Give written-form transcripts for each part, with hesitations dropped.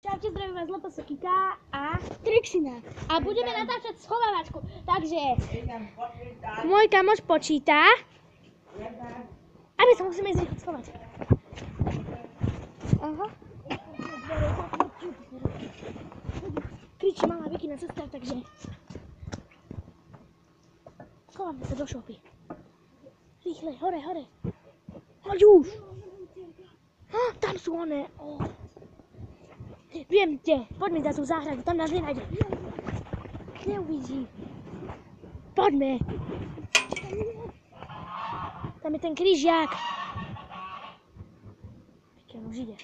Čaute, zdravím vás Loposo Kika a Trixina. A budeme natáčať schovávačku. Takže môj kamoš počíta. A my sa musíme ísť rýchlo schovať. Aha. Kričí malá Vikina sestra, takže schováme sa do šopy. Rýchle, hore, hore. Hoď už. Tam sú one. Viem kde, poďme za tú záhradu, tam nás nenájde. Neuvidí. Poďme. Tam je ten krížiak. Pikiaľ už ide.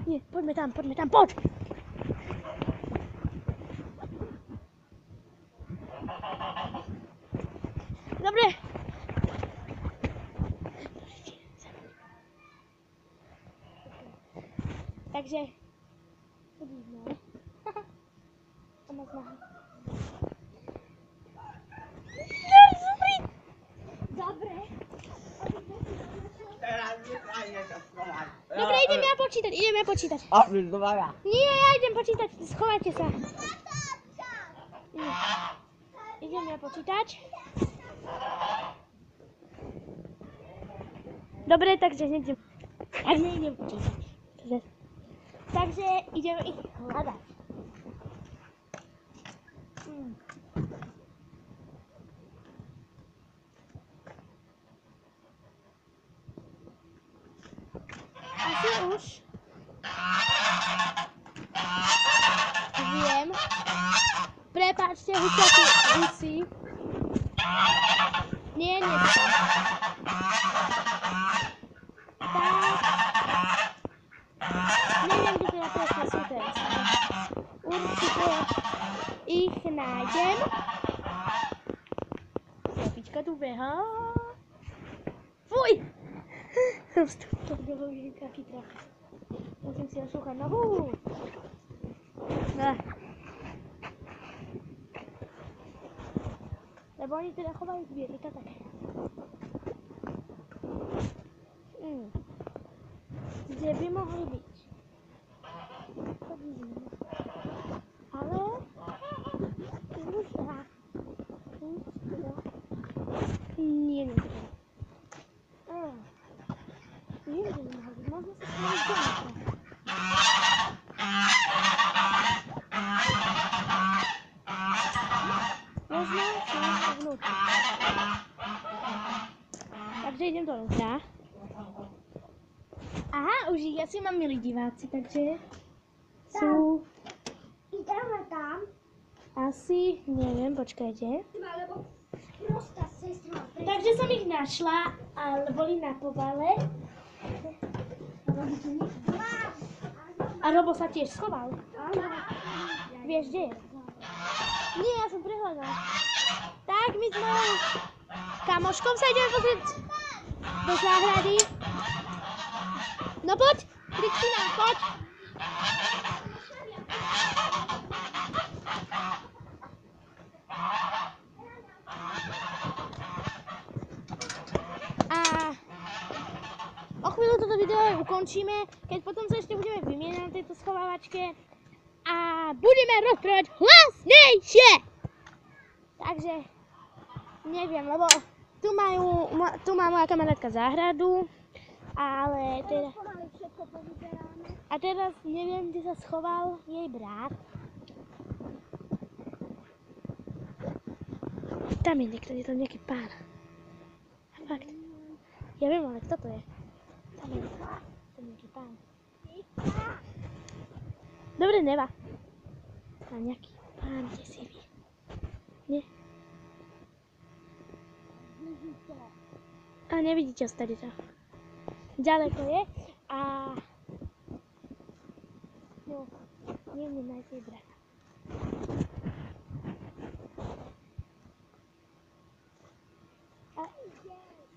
Nie, poďme tam, poď. Dobre. Takže uvidíme. Ona znáha. Dobre. Dobre, idem ja počítať. Nie, ja idem počítať, schovajte sa. Idem ja počítať. Dobre, takže nejdem. Ak nejdem počítať. Takže ideme ich hľadať. Asi už viem. Prepáčte, husy. Nie. Neviem, kde teda presne sú teraz. Určite ich nájdem. Slopička tu behá. Fuj! To bylo taký trach. Musím si ošúchať nohu. Lebo oni teda chovajú zvieratá také. Kde by mohli byť? Ale nie. Nie, že by mohli byť. Možno sa schováť doma. Možno sa vnútra. Takže idem dovnútra. Aha, už ich asi mám, milí diváci, takže sú... Ideme tam. Asi, neviem, počkajte. Alebo prostá sestra. Takže som ich našla, ale boli na povale. A Robo sa tiež schoval. Vieš, kde je? Nie, ja som prehľadala. Tak, my s mojou kamoškou sa ideme pozrieť do záhrady. No poď, Kristina, poď. A o chvíľu toto video ukončíme, keď potom sa ešte budeme vymieňať na tejto schovávačke a budeme rozprávať hlasnejšie. Takže neviem, lebo tu má moja kamarátka záhradu. Ale teda... A teraz neviem, kde sa schoval jej brat. Tam je niekto, je tam nejaký pán. Fakt. Ja viem, ale kto to je? Tam je nejaký pán. Dobre, neba. Tam nejaký pán, kde si vie. Nie? A nevidíte ostali to. Ďaleko je a no, neviem nájsť jej brata.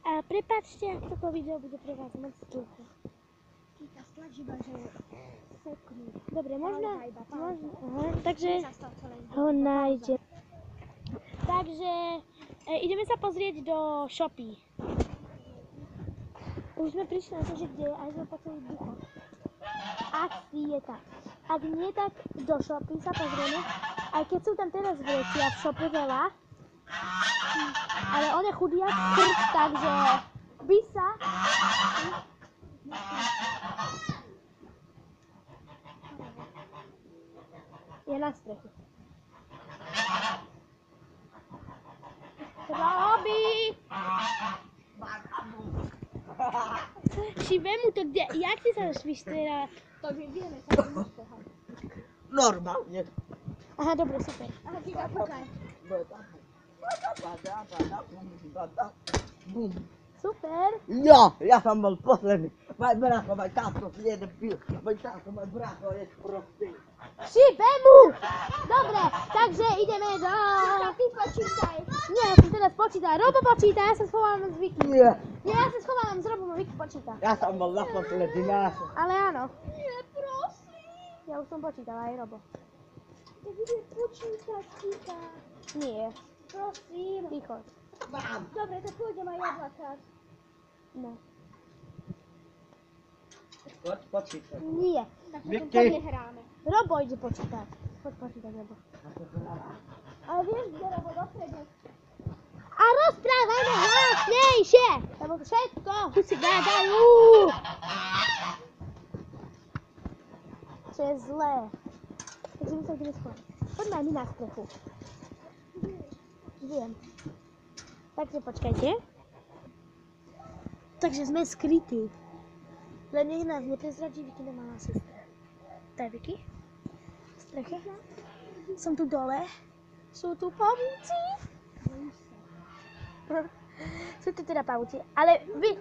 A prepáčte, ak toto video bude pre vás moc dlhé. Kika, stlač iba, že seknú. Dobre, možno, takže ho nájdem. Takže ideme sa pozrieť do shopy. Už sme prišli na to, že kde aj sme počuli ducha. asi je tam. Ak nie, tak do shopy sa pozrieme. Aj keď sú tam teraz vrecia v shope veľa. Ale on je chudý jak krč, takže by sa... Je na strechu. Robí! Šivemu to kde? Jak si sa vyštera? To vieme sa vyštehať. Normálne. Aha, dobre, super. Aha, ty zapúkaj. Bum. Super. Ja som bol posledný. Môj brácho, môj táto si jeden pil. Môj brácho je prostý. Šivemu! Dobre, takže ideme do... Ty počítaj. Nie, ja som teraz počítal. Robo počíta, ja sa schovávam z Viki. Nie, Nie, ja sa schovávam s Robom a Viki počíta. ja som bol naposledy náš. Ale áno, Nie, prosím. ja už som počítala aj Robo. To bude počítať, Kika. Nie, Prosím. ticho. Mám. Dobre, to pôjdem aj ja dvakrát. No. Poď počítať. Nie, Tak Vicky. potom to nehráme. Robo ide počítať. Poď počítať, Robo. Ale vieš, kde Robo dopredu? A rozprávajme hlasnejšie, lebo všetko tu si gádajú. Čo je zlé. Takže my sa ideme schovať. Poďme aj my na strechu. Viem. Takže počkajte. Takže sme skrytí. Len nech nás neprezradí Vikina malá sestra. To je Viki. V streche. Som tu dole. Sú tu pavúci. Sú tu teda pavúci, ale vy...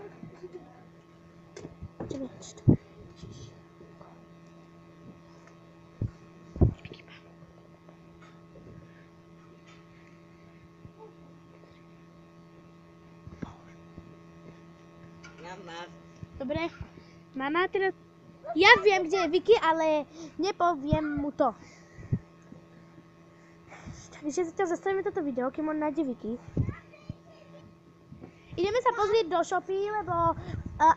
Dobre, mama teraz... Ja viem, kde je Viki, ale nepoviem mu to. Takže zatiaľ zastavíme toto video, kým on nájde Viki. Ideme sa pozrieť do shopy, lebo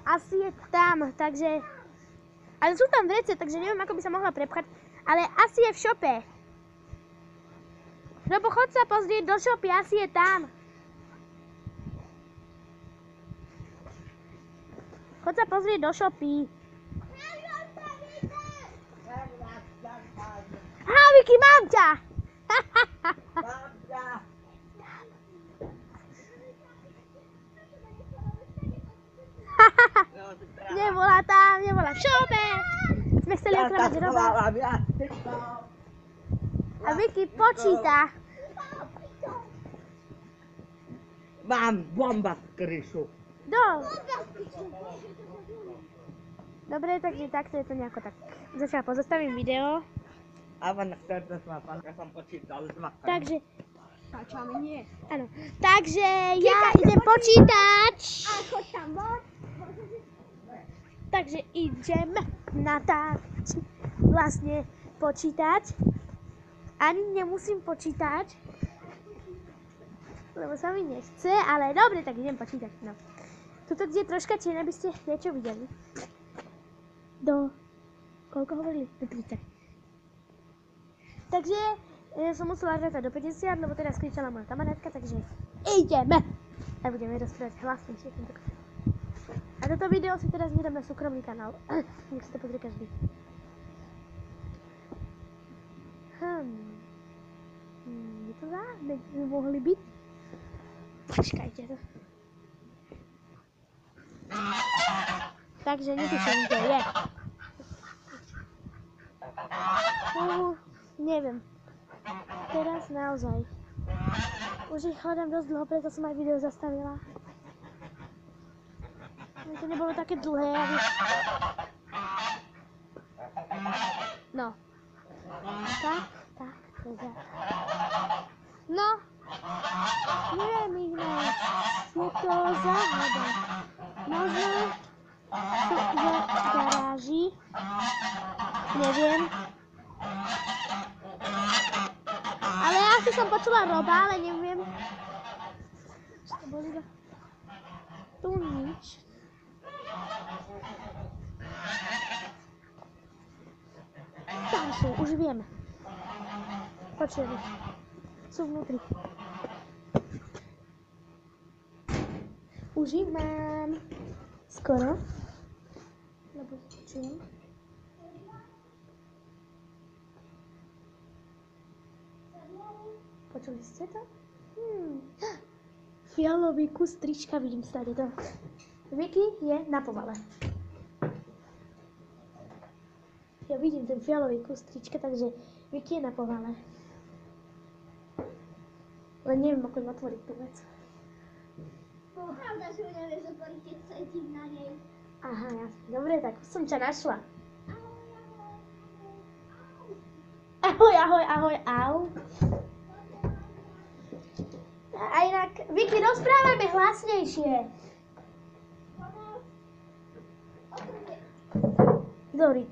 asi je tam, takže... Ale sú tam vrece, takže neviem, ako by sa mohla prepchať. Ale asi je v shope. Robo, chod sa pozrieť do shopy, asi je tam. Chod sa pozrieť do shopy. Aha, Viki, mám ťa! Nebola tam, nebola v shope. Sme chceli oklamať Roba. A Viki počíta. Mám bomba v kryšu. Dobre, takže takto je to nejako tak. Zatiaľ pozastavím video. A vám chcete ma pánka som počítal dvakrát. Takže, Páčame, nie. áno. Takže ja idem počítať. A choď tam von. Takže idem natáčať, vlastne počítať. Ani nemusím počítať, lebo sa mi nechce, ale dobre, tak idem počítať. No. Tuto, kde je troška čierna, by ste niečo videli. Koľko hovorili? Do 30. Takže ja som musela rátať do 50, lebo teraz kričala moja kamarátka, takže ideme! A budeme rozprávať hlasnejšie tentokrát. A toto video si teraz vydám na súkromný kanál. Nech si to pozrie každý. Je to záhne, by mohli byť? Počkajte to. Takže netuším, kde je. Neviem. Teraz naozaj. Už ich hľadám dosť dlho, preto som aj video zastavila. To nebolo také dlhé, aby... No. Tak, to je. No. Neviem ich nájsť. Je to záhada. Možno sú v garáži. Neviem. Ale ja si som počula Roba, ale neviem. Čo to boli za... Tu nič. Ďalšie, už vieme. Počujeme. Sú vnútri. Už ich mám. Skoro. Lebo počujem. Počuli ste to? Fialový kus trička, vidím stále to. Vicky je na povale. Ja vidím ten fialový kus trička, takže Vicky je na povale. Len neviem, ako im otvoriť tú vec. Pravda, že ho nevieš otvoriť, keď sedím na nej. Aha, jasne. Dobre, tak som ťa našla. Ahoj, ahoj, ahoj, au. A inak, Vicky, rozprávajme hlasnejšie. Dobrý.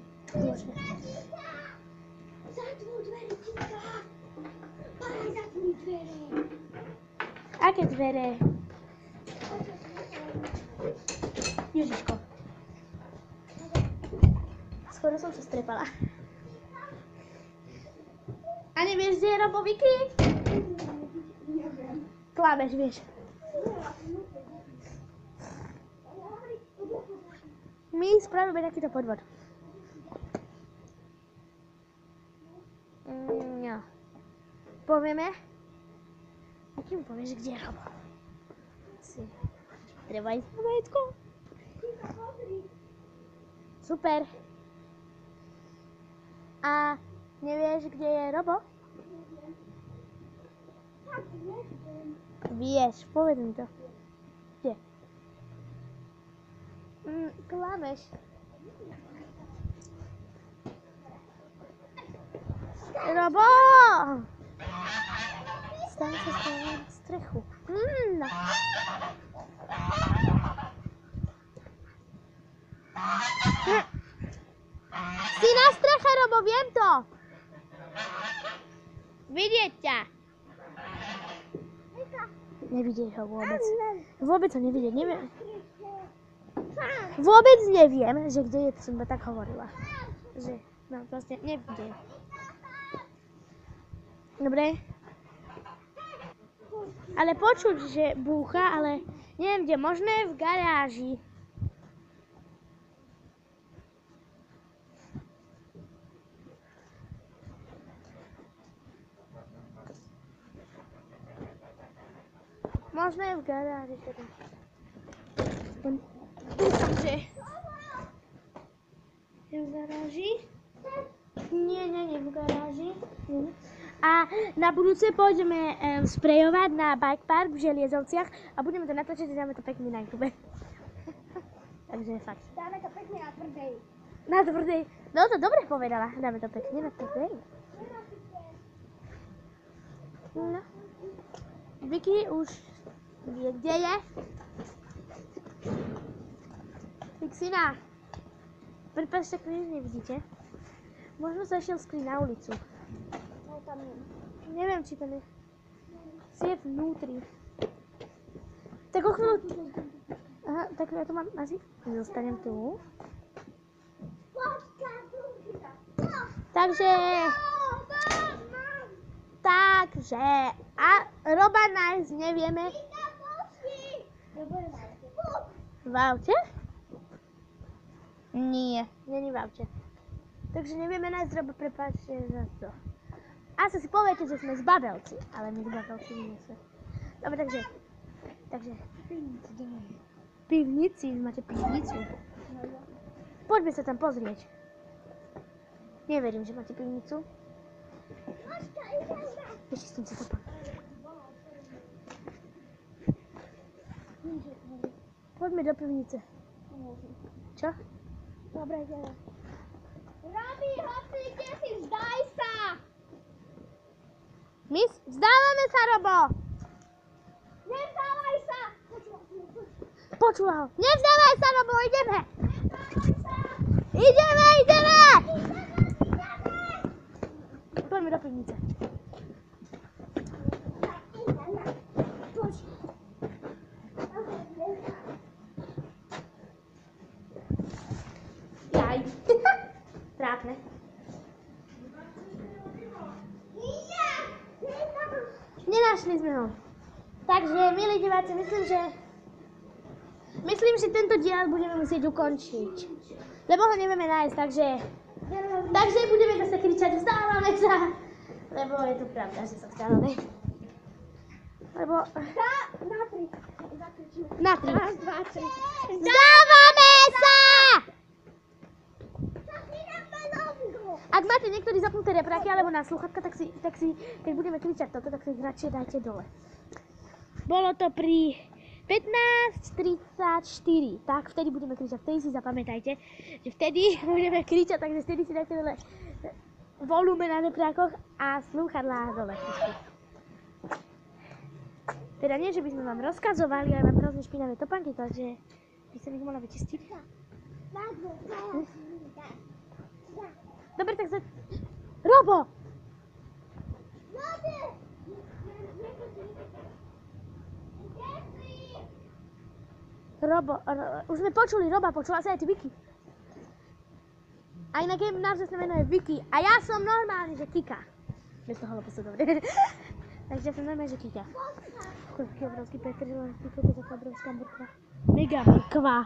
Zatvor dvere, Cinka. Paraj, zatvor dvere. Aké dvere? Ježiško. Skoro som sa strepala. A nevieš, kde je Robo, Vicky? Klameš, vieš. My spravíme takýto podvod. No. Povieme. Aký mu povieš, kde je Robo? Treba ísť na majetko. Super. A nevieš, kde je Robo? Vieš, povedz mi to. Kde? Klameš. Robo! Staň sa na strechu. No. Si na streche, Robo, viem to. Vidieť ťa. Nevidieť ho vôbec. Vôbec ho nevidieť, neviem. Vôbec neviem, že kde je, to som tak hovorila. Že, no proste nevidím. Dobre. Ale počuť, že búcha, ale neviem kde, možno je v garáži. Možno je v garáži teda. Dúfam, že je v garáži. Nie v garáži. A na budúce pôjdeme sprejovať na bike park v Želiezovciach a budeme to natočiť a dáme to pekne na YouTube. Takže fakt. Dáme to pekne na tvrdej. Na tvrdej. No to dobre povedala. Dáme to pekne na tvrdej. No. Vicky už vie, kde je. Vixina. Prepáčte, tak nič nevidíte. Možno sa išiel skryť na ulicu. No tam nie. Neviem, či tam je. Si je vnútri. Tak o chvíľu... Aha, tak ja to mám asi... Zostanem tu. Takže... A Roba nájsť nevieme. V aute? Nie, není v aute. Takže nevieme nájsť Roba, prepáčte za to. Asi si poviete, že sme zbabelci, ale my zbabelci nie sme. Dobre, takže... Pivnici, máte pivnicu. Poďme sa tam pozrieť. Neverím, že máte pivnicu. Ešte som sa to povedal. Poďme do pivnice. Čo? Dobre, ideme. Robi, hoci, kde si? Vzdaj sa! My vzdávame sa, Robo! Nevzdávaj sa! Počúva ho. Nevzdávaj sa, Robo, ideme! Ideme! Poďme do pivnice. Jaj. Trápne. Nenašli sme ho. Takže, milí diváci, myslím, že tento diel budeme musieť ukončiť. Lebo ho nevieme nájsť, takže budeme zase kričať, vzdávame sa. Lebo je to pravda, že sa vzdávame. Lebo... Na tri. Raz, dva, tri. Vzdávame sa! Ak máte niektorí zapnuté repráky alebo na sluchatka, tak si, keď budeme kričať toto, tak si ich radšej dajte dole. Bolo to pri 15:34, tak vtedy budeme kričať, vtedy si zapamätajte, že vtedy budeme kričať, takže vtedy si dajte dole volume na reprákoch a slúchadlá dole. Teda nie, že by sme vám rozkazovali, ale mám hrozne špinavé topánky, takže by som ich mohla vyčistiť. Dobre, tak Robo! Už sme počuli Roba, počula sa aj ty Vicky. A inak náš sa menuje Vicky a ja som normálne, že Kika. Bez toho loposu, dobre. Takže ja som normálne, že Kika. Taký obrovský petril, taká obrovská mrkva. Mega mrkva.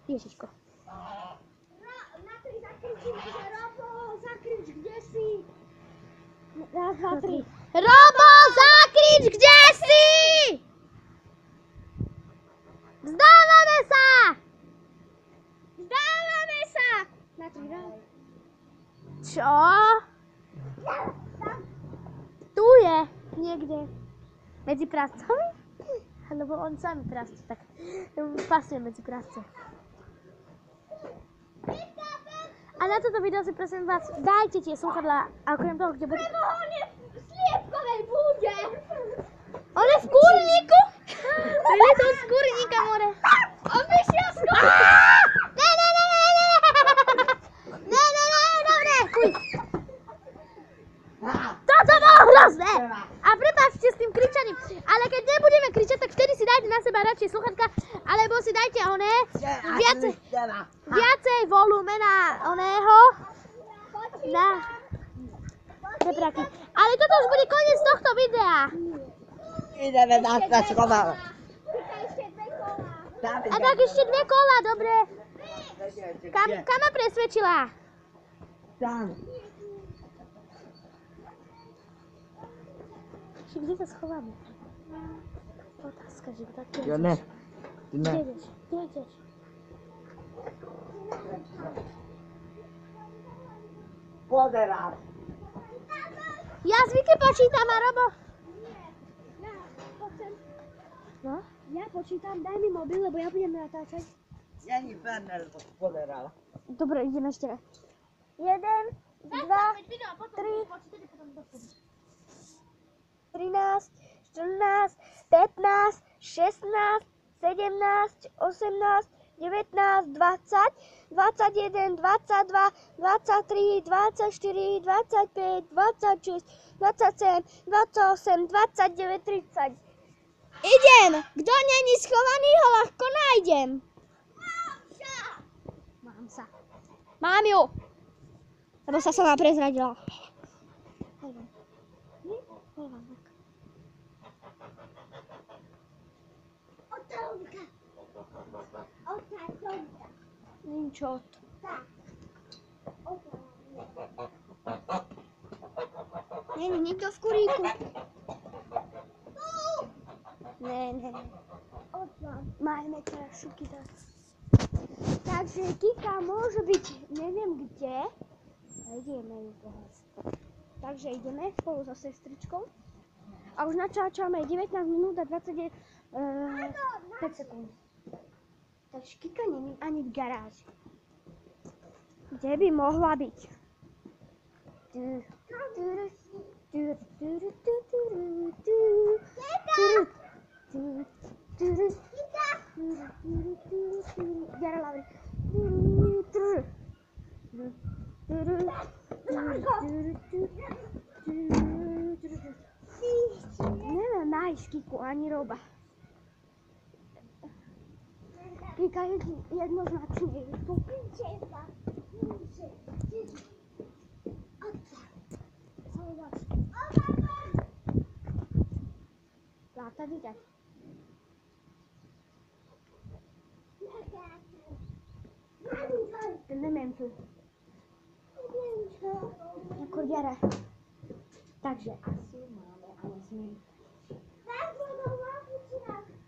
Ježiško. Na tri zakričím, že Robo, zakrič, kde si? Raz, dva, tri. Robo, zakrič, kde si? Vzdávame sa! Vzdávame sa! Na tri, raz. Čo? Tu je, niekde. Medzi prascami? Lebo on sám prasce, tak pasuje medzi prasce. A na toto video si prosím vás, dajte tie slúchadlá a okrem toho, kde bude... Lebo on je v sliepkovej búde. On je v kúrniku? Je to z kúrnika, more. On vyšiel z kola. Dobre, kuj. Toto bolo hrozné. A prepáčte s tým kričaním. Ale keď nebudeme kričať, tak vtedy si dajte na seba radšej sluchatka, alebo si dajte viacej volume na oného. Na repráky. Ale toto už bude koniec tohto videa. Ideme na schovávať. Ešte dve kola. A tak ešte 2 kola, dobre. Kam ma presvedčila? Tam. Kde sa schováme? Otázka, že tak kde Jo, ideš? ne. Ty Kde ne. ideš? Kde ideš? Pozerám. Ja zvyky počítam a Robo. Poď sem. No? Ja počítam, daj mi mobil, lebo ja budem natáčať. Není Fernel, pozeral. Dobre, ideme ešte raz. 1, 2, 3, 13, 14, 15, 16, 17, 18, 19, 20, 21, 22, 23, 24, 25, 26, 27, 28, 29, 30. Idem! Kto není schovaný, ho ľahko nájdem. Mám sa. Mám ju. Lebo sa sama prezradila. Ninčot. Není nikto v kuríku. Ne. Majme teraz šuky tak. Takže Kika môže byť neviem kde. A ideme ju pohľadať. Takže ideme spolu so sestričkou. A už načáčame 19 minút a 5 sekúnd. Takže Kika není ani v garáži. Kde by mohla byť? Neviem nájsť Kiku ani Roba. Kika jednoznačne je tu. ťa. Ten neviem tu. Ako diara. Takže asi máme a nesmieme.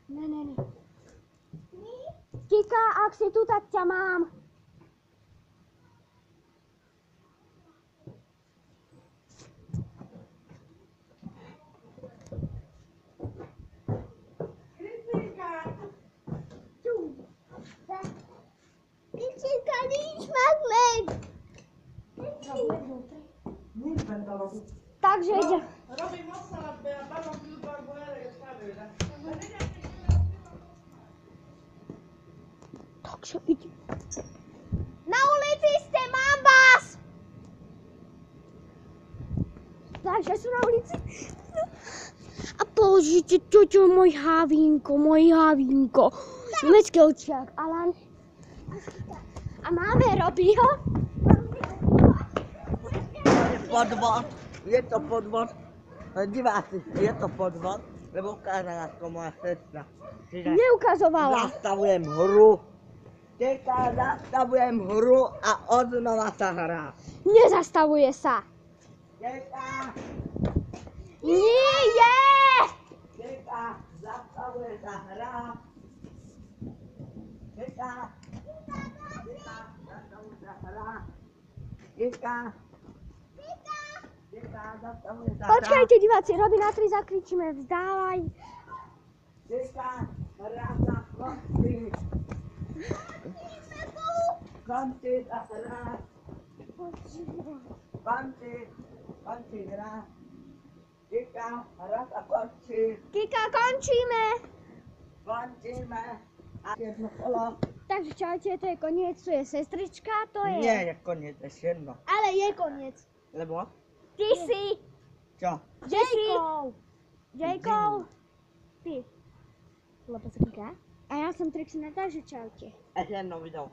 Ne. Kika, ak si tu, tak ťa mám. Kričinka, nič magnet. Nič będę robił. Takže ide. Robię mocno na balon tylko albo stawię, tak? Takže ide. Na ulici ste, mám vás! Takže sú na ulici. A pozrite, toto môj havínko. Nemecký očiak, Alan. A máme Robiho. Je to podvod. Diváci, je to podvod, lebo ukázala to moja sestra. Čiže Neukazovala. zastavujem hru. Teka, zastavujem hru a odnova sa hrá. Nezastavuje sa. Teka, Nie! teka, zastavuje sa hra. Teka, zastavuje sa hra. Teka, zastavuje sa hra. Počkajte, diváci, Robi na 3 zakričíme, vzdávaj. Teka, hra sa končí. Končí sa hra. Končí hra. Teka, hra sa končí. Kika, končíme. Končíme. A jedno kolo. Takže čaute, to je koniec, tu je sestrička, to je... Nie je koniec, ešte jedno. Ale je koniec. Lebo? Ty si. Čo? Jacob. Ty. Lebo sa Kika. A ja som Trixina, takže čaute. Ešte jedno video.